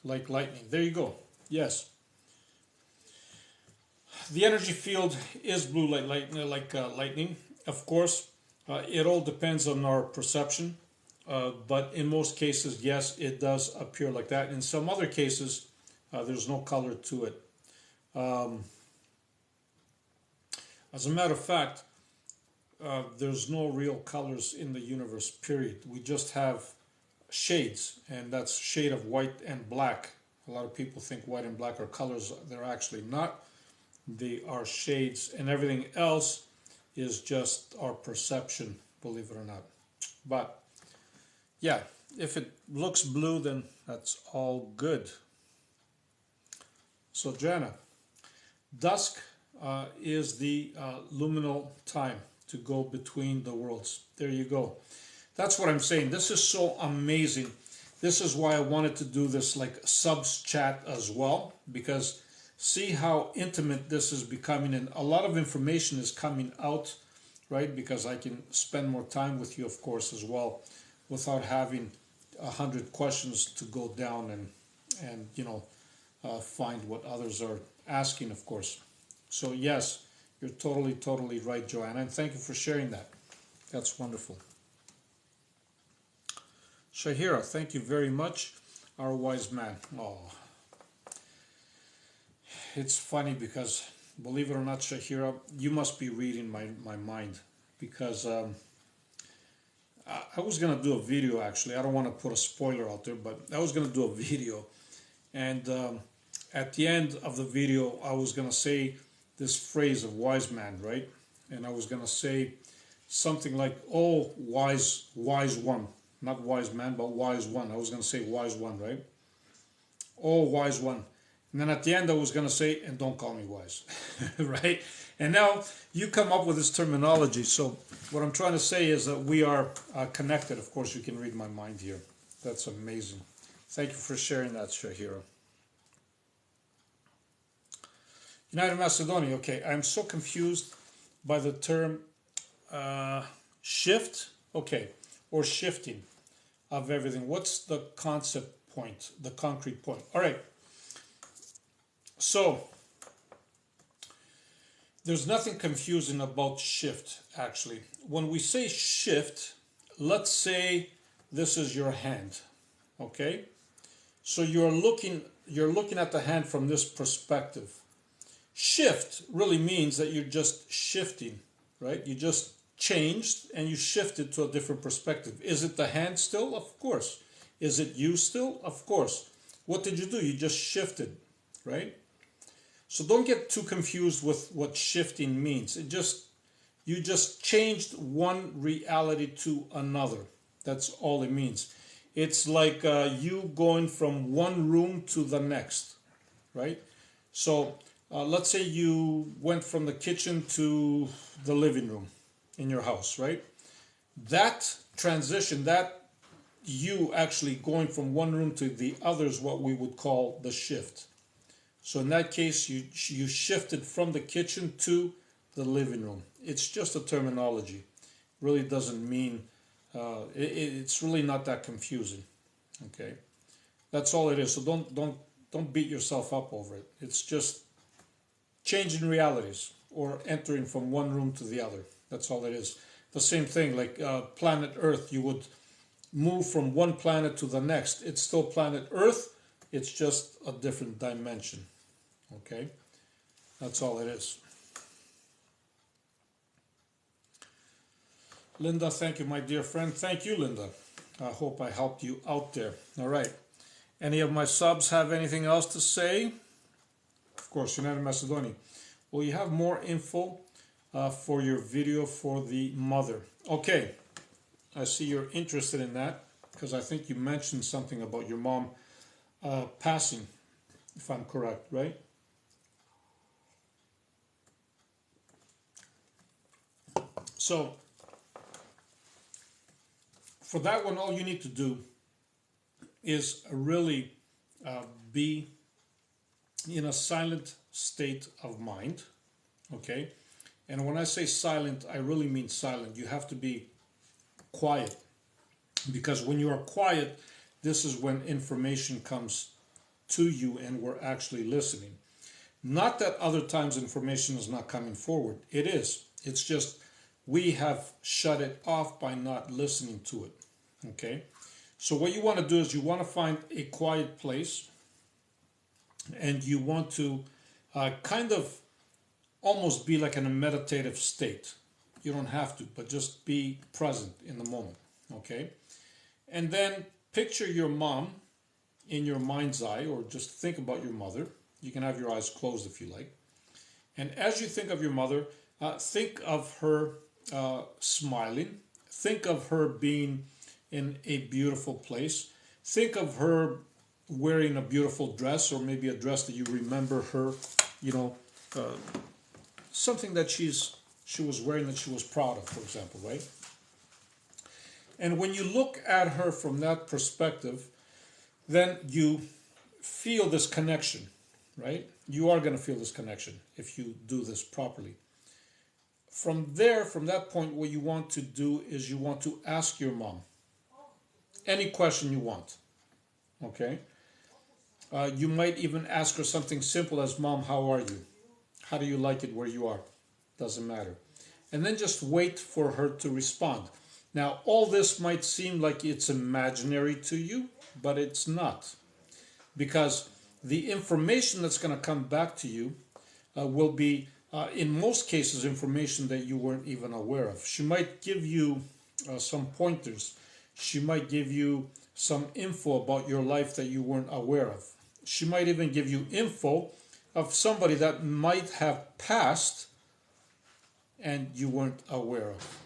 like lightning. There you go. Yes. The energy field is blue like lightning. Of course, it all depends on our perception. But in most cases, yes, it does appear like that. In some other cases, there's no color to it. As a matter of fact, there's no real colors in the universe, period. We just have shades, and that's shade of white and black. A lot of people think white and black are colors. They're actually not. They are shades, and everything else is just our perception, believe it or not. But yeah, if it looks blue, then that's all good. So, Jana, dusk is the luminal time to go between the worlds. There you go. That's what I'm saying. This is so amazing. This is why I wanted to do this like subs chat as well, because see how intimate this is becoming, and a lot of information is coming out, right? Because I can spend more time with you, of course, as well, without having 100 questions to go down and you know, find what others are asking, of course. So yes, you're totally right, Joanna, and thank you for sharing that. That's wonderful. Shahira, thank you very much, our wise man. Oh, it's funny because, believe it or not, Shahira, you must be reading my mind, because I was going to do a video, actually. I don't want to put a spoiler out there, but I was going to do a video. And at the end of the video, I was going to say this phrase of wise man, right? And I was going to say something like, oh, wise one. Not wise man, but wise one. I was going to say wise one, right? Oh, wise one. And then at the end, I was going to say, and don't call me wise, right? And now you come up with this terminology. So what I'm trying to say is that we are connected. Of course, you can read my mind here. That's amazing. Thank you for sharing that, Shahira. United Macedonia. Okay, I'm so confused by the term shift. Okay, or shifting of everything. What's the concept point, the concrete point? All right. So, there's nothing confusing about shift, actually. When we say shift, let's say this is your hand, okay? So you're looking at the hand from this perspective. Shift really means that you're just shifting, right? You just changed and you shifted to a different perspective. Is it the hand still? Of course. Is it you still? Of course. What did you do? You just shifted, right? So don't get too confused with what shifting means. You just changed one reality to another. That's all it means. It's like you going from one room to the next, right? So let's say you went from the kitchen to the living room in your house, right? That transition, that you actually going from one room to the other is what we would call the shift. So in that case, you shifted from the kitchen to the living room. It's just a terminology. Really doesn't mean, it's really not that confusing. Okay, that's all it is. So don't beat yourself up over it. It's just changing realities or entering from one room to the other. That's all it is. The same thing, like planet Earth, you would move from one planet to the next. It's still planet Earth, it's just a different dimension. Okay? That's all it is. Linda, thank you, my dear friend. Thank you, Linda. I hope I helped you out there. All right. Any of my subs have anything else to say? Of course, United Macedonia. Well, you have more info for your video for the mother. Okay. I see you're interested in that because I think you mentioned something about your mom passing, if I'm correct, right? So, for that one, all you need to do is really be in a silent state of mind, okay? And when I say silent, I really mean silent. You have to be quiet, because when you are quiet, this is when information comes to you and we're actually listening. Not that other times information is not coming forward. It is. It's just we have shut it off by not listening to it. Okay? So what you want to do is you want to find a quiet place, and you want to kind of almost be like in a meditative state. You don't have to, but just be present in the moment. Okay? And then picture your mom in your mind's eye, or just think about your mother. You can have your eyes closed if you like. And as you think of your mother, think of her smiling. Think of her being in a beautiful place. Think of her wearing a beautiful dress, or maybe a dress that you remember her, something that she was wearing that she was proud of, for example, right? And when you look at her from that perspective, then you feel this connection, right? You are going to feel this connection if you do this properly. From there, from that point, what you want to do is you want to ask your mom any question you want, okay? You might even ask her something simple as, Mom, how are you? How do you like it where you are? Doesn't matter. And then just wait for her to respond. Now, all this might seem like it's imaginary to you, but it's not. Because the information that's going to come back to you will be, in most cases, information that you weren't even aware of. She might give you some pointers. She might give you some info about your life that you weren't aware of. She might even give you info of somebody that might have passed and you weren't aware of.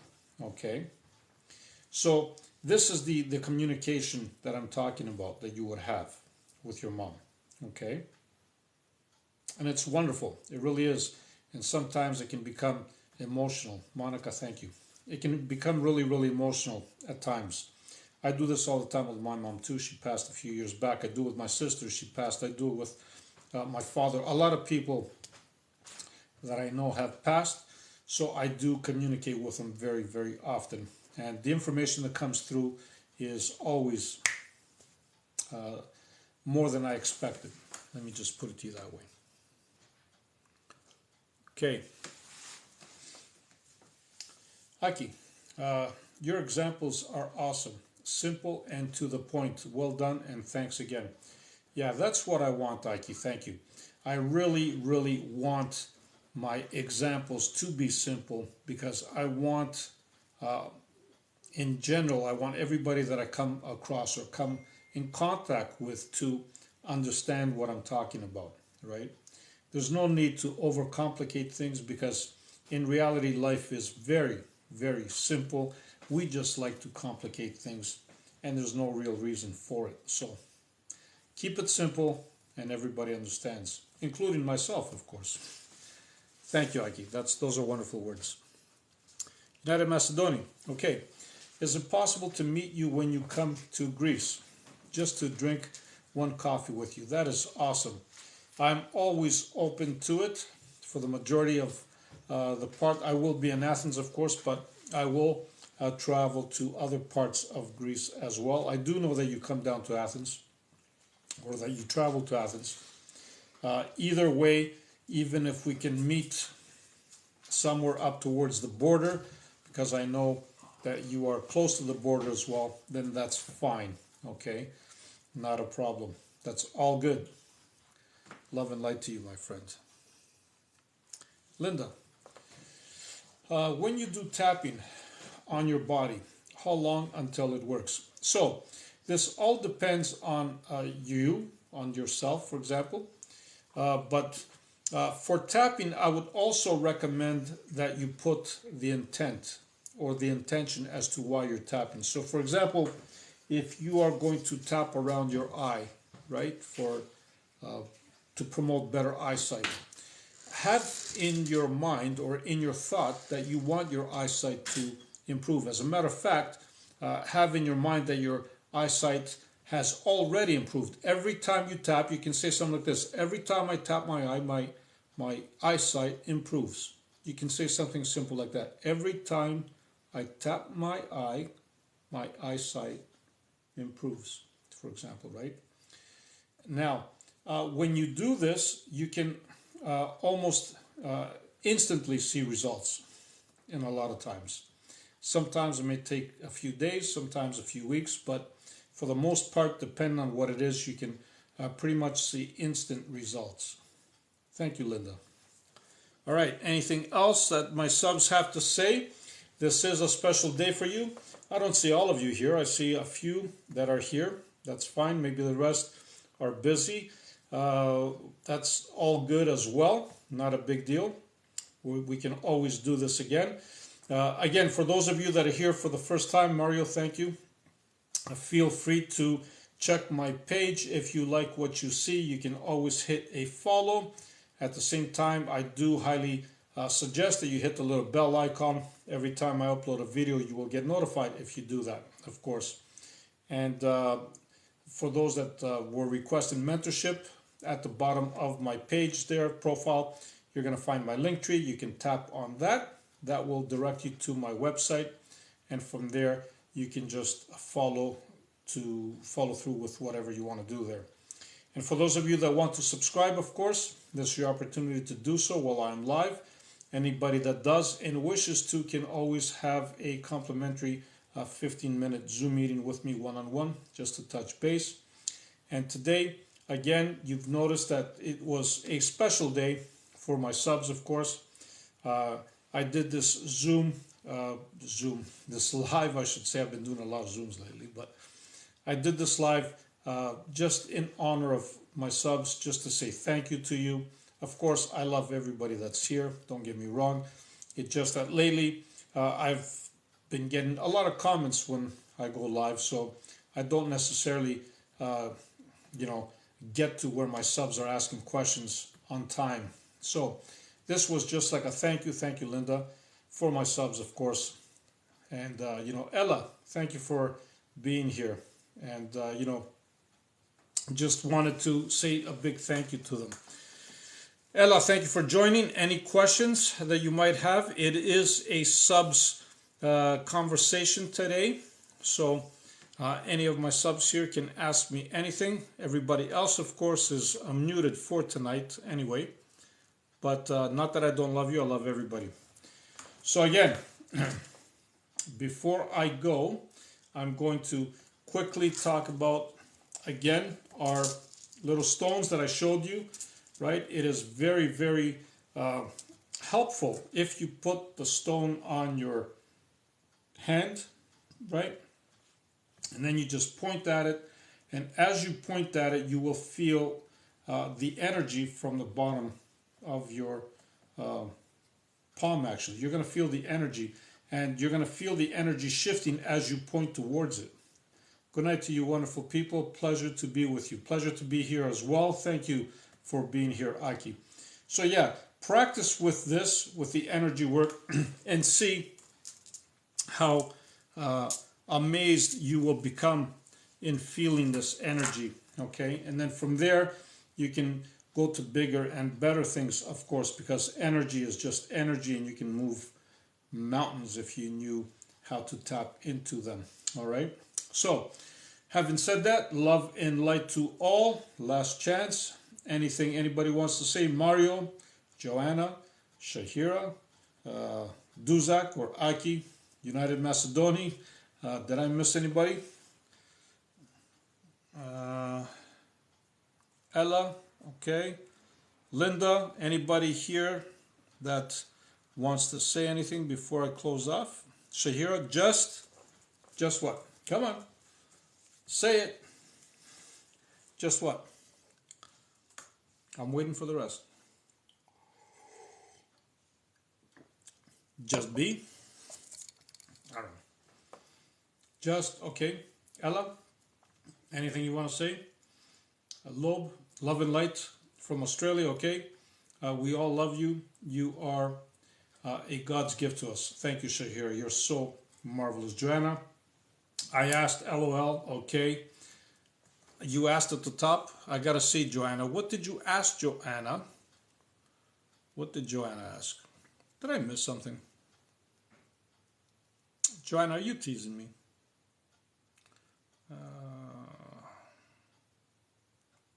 Okay? So this is the communication that I'm talking about that you would have with your mom. Okay? And it's wonderful. It really is. And sometimes it can become emotional. Monica, thank you. It can become really, really emotional at times. I do this all the time with my mom too. She passed a few years back. I do it with my sister. She passed. I do it with my father. A lot of people that I know have passed. So I do communicate with them very, very often. And the information that comes through is always more than I expected. Let me just put it to you that way. Okay. Aki, your examples are awesome. Simple and to the point. Well done, and thanks again. Yeah, that's what I want, Ike. Thank you. I really, really want my examples to be simple because I want, uh, in general, I want everybody that I come across or come in contact with to understand what I'm talking about, right? There's no need to overcomplicate things because in reality, life is very, very simple. We just like to complicate things and there's no real reason for it. So keep it simple and everybody understands, including myself, of course. Thank you, Ike. Those are wonderful words. United Macedonia. Okay. Is it possible to meet you when you come to Greece? Just to drink one coffee with you. That is awesome. I'm always open to it for the majority of the part. I will be in Athens, of course, but I will travel to other parts of Greece as well. I do know that you come down to Athens or that you travel to Athens. Either way, even if we can meet somewhere up towards the border, because I know that you are close to the border as well, then that's fine, okay? Not a problem. That's all good. Love and light to you, my friend. Linda, when you do tapping on your body, how long until it works? So, this all depends on you, on yourself, for example. But for tapping, I would also recommend that you put the intent or the intention as to why you're tapping. So, for example, if you are going to tap around your eye, right, for to promote better eyesight, have in your mind or in your thought that you want your eyesight to improve. As a matter of fact, have in your mind that your eyesight has already improved. Every time you tap, you can say something like this: every time I tap my eye, my eyesight improves. You can say something simple like that. Every time I tap my eye, my eyesight improves, for example, right? Now, when you do this, you can almost instantly see results in a lot of times. Sometimes it may take a few days, sometimes a few weeks, but for the most part, depending on what it is, you can pretty much see instant results. Thank you, Linda. All right, anything else that my subs have to say? This is a special day for you. I don't see all of you here. I see a few that are here. That's fine. Maybe the rest are busy. That's all good as well. Not a big deal. We can always do this again. Again, for those of you that are here for the first time, Mario, thank you. Feel free to check my page. If you like what you see, you can always hit a follow. At the same time, I do highly suggest that you hit the little bell icon. Every time I upload a video, you will get notified if you do that, of course. And for those that were requesting mentorship, at the bottom of my page there, profile, you're going to find my link tree. You can tap on that. That will direct you to my website. And from there, you can just follow through with whatever you want to do there. And for those of you that want to subscribe, of course, this is your opportunity to do so while I'm live. Anybody that does and wishes to can always have a complimentary 15-minute Zoom meeting with me one-on-one just to touch base. And today, again, you've noticed that it was a special day for my subs, of course. I did this this live, I should say. I've been doing a lot of Zooms lately, but I did this live just in honor of my subs, just to say thank you to you. Of course, I love everybody that's here. Don't get me wrong. It's just that lately I've been getting a lot of comments when I go live, so I don't necessarily, get to where my subs are asking questions on time. So this was just like a thank you, Linda, for my subs, of course. And, Ella, thank you for being here. And, just wanted to say a big thank you to them. Ella, thank you for joining. Any questions that you might have? It is a subs conversation today. So any of my subs here can ask me anything. Everybody else, of course, is muted for tonight anyway. But not that I don't love you. I love everybody. So again, before I go, I'm going to quickly talk about, again, our little stones that I showed you, right? It is very, very helpful if you put the stone on your hand, right? And then you just point at it. And as you point at it, you will feel the energy from the bottom of your palm, actually. You're going to feel the energy. And you're going to feel the energy shifting as you point towards it. Good night to you, wonderful people. Pleasure to be with you. Pleasure to be here as well. Thank you for being here, Aki. So yeah, practice with this, with the energy work, and see how amazed you will become in feeling this energy, okay? And then from there, you can go to bigger and better things, of course, because energy is just energy, and you can move mountains if you knew how to tap into them, all right? So, having said that, love and light to all. Last chance. Anything anybody wants to say? Mario, Joanna, Shahira, Duzak or Aki, United Macedonia. Did I miss anybody? Ella, okay. Linda, anybody here that wants to say anything before I close off? Shahira, just what? Come on. Say it. Just what? I'm waiting for the rest. Just be? I don't know. Just, okay. Ella, anything you want to say? Loeb, love and light from Australia, okay. We all love you. You are a God's gift to us. Thank you, Shahira. You're so marvelous. Joanna, I asked LOL, okay. You asked at the top. I got to see, Joanna. What did you ask, Joanna? What did Joanna ask? Did I miss something? Joanna, are you teasing me?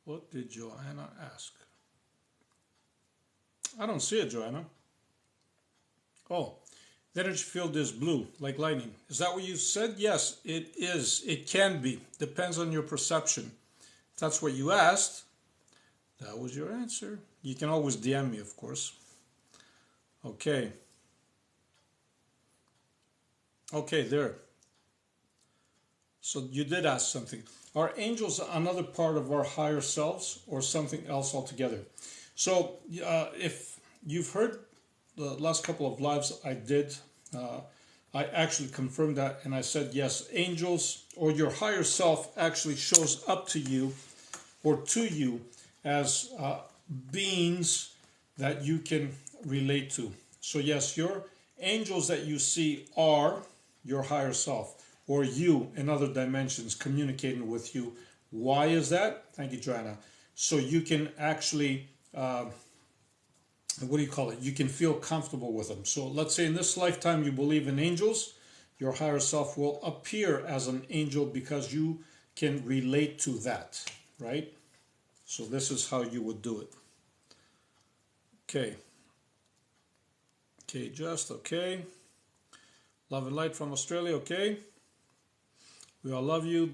What did Joanna ask? I don't see it, Joanna. Oh, the energy field is blue, like lightning. Is that what you said? Yes, it is. It can be. Depends on your perception. If that's what you asked, that was your answer. You can always DM me, of course. Okay. Okay, there. So you did ask something. Are angels another part of our higher selves or something else altogether? So if you've heard the last couple of lives I did, I actually confirmed that, and I said yes, angels or your higher self actually shows up to you or to you as beings that you can relate to. So yes, your angels that you see are your higher self or you in other dimensions communicating with you. Why is that? Thank you, Joanna. So you can actually what do you call it? You can feel comfortable with them. So let's say in this lifetime you believe in angels, your higher self will appear as an angel because you can relate to that, right? So this is how you would do it. Okay. Okay, just okay. Love and light from Australia, okay. We all love you.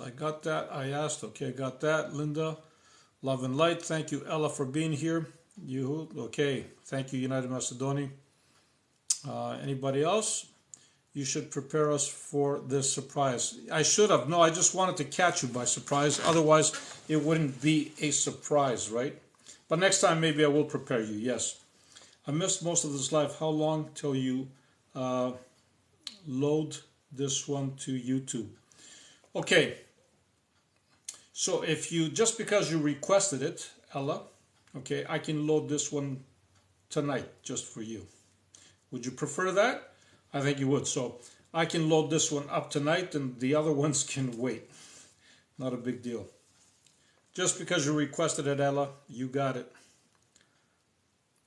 I got that. I asked, okay, I got that. Linda, love and light. Thank you, Ella, for being here. You, okay. Thank you, United Macedonia. Anybody else? You should prepare us for this surprise. I should have. No, I just wanted to catch you by surprise. Otherwise, it wouldn't be a surprise, right? But next time, maybe I will prepare you. Yes. I missed most of this live. How long till you load this one to YouTube? Okay. So if you, just because you requested it, Ella, okay, I can load this one tonight just for you. Would you prefer that? I think you would. So I can load this one up tonight and the other ones can wait. Not a big deal. Just because you requested it, Ella, you got it.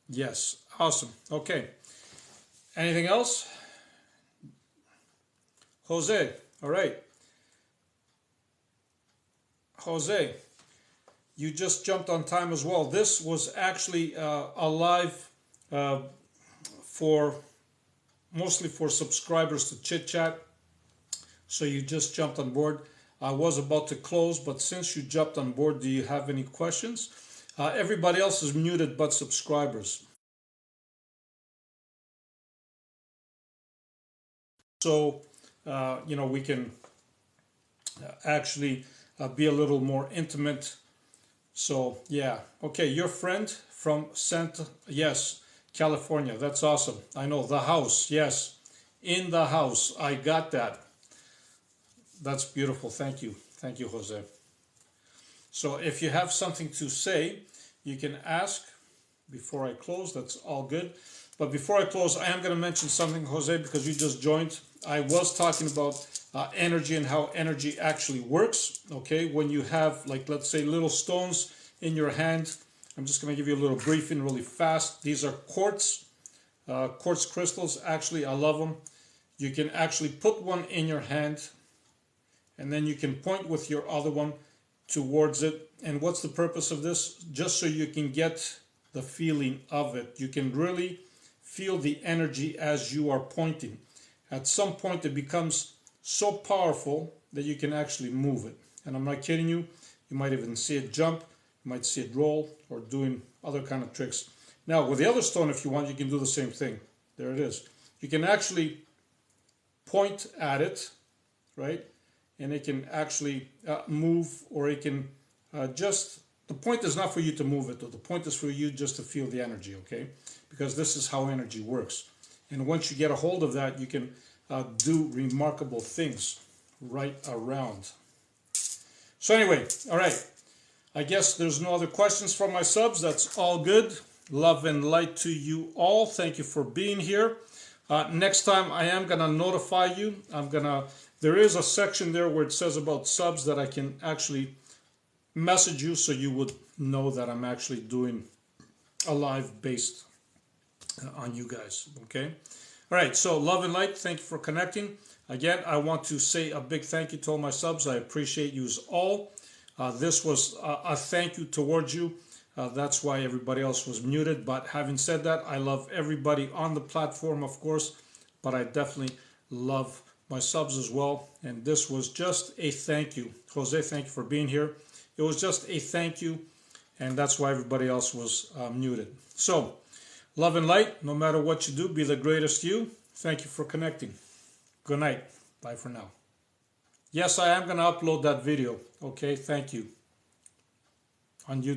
Yes. Awesome. Okay. Anything else? Jose. All right. Jose, you just jumped on time as well. This was actually a live mostly for subscribers to chit chat. So you just jumped on board. I was about to close, but since you jumped on board, do you have any questions? Everybody else is muted but subscribers. So, we can actually be a little more intimate. So, yeah. Okay, your friend from yes, California. That's awesome. I know. The house. Yes. In the house. I got that. That's beautiful. Thank you. Thank you, Jose. So if you have something to say, you can ask before I close. That's all good. But before I close, I am going to mention something, Jose, because you just joined. I was talking about energy and how energy actually works. Okay, when you have, like, let's say, little stones in your hand, I'm just going to give you a little briefing really fast. These are quartz crystals. Actually, I love them. You can actually put one in your hand, and then you can point with your other one towards it. And what's the purpose of this? Just so you can get the feeling of it. You can really feel the energy as you are pointing. At some point it becomes so powerful that you can actually move it. And I'm not kidding you. You might even see it jump, you might see it roll, or doing other kind of tricks. Now with the other stone, if you want, you can do the same thing. There it is. You can actually point at it, right? And it can actually move, or it can the point is not for you to move it, though. The point is for you just to feel the energy, okay? Because this is how energy works. And once you get a hold of that, you can do remarkable things right around. So anyway, all right. I guess there's no other questions from my subs. That's all good. Love and light to you all. Thank you for being here. Next time I am going to notify you. There is a section there where it says about subs that I can actually message you, so you would know that I'm actually doing a live based on you guys. Okay. All right. So love and light. Thank you for connecting. Again, I want to say a big thank you to all my subs. I appreciate you all. This was a thank you towards you. That's why everybody else was muted. But having said that, I love everybody on the platform, of course, but I definitely love my subs as well. And this was just a thank you. Jose, thank you for being here. It was just a thank you, and that's why everybody else was muted. So, love and light. No matter what you do, be the greatest you. Thank you for connecting. Good night. Bye for now. Yes, I am going to upload that video. Okay, thank you. On YouTube.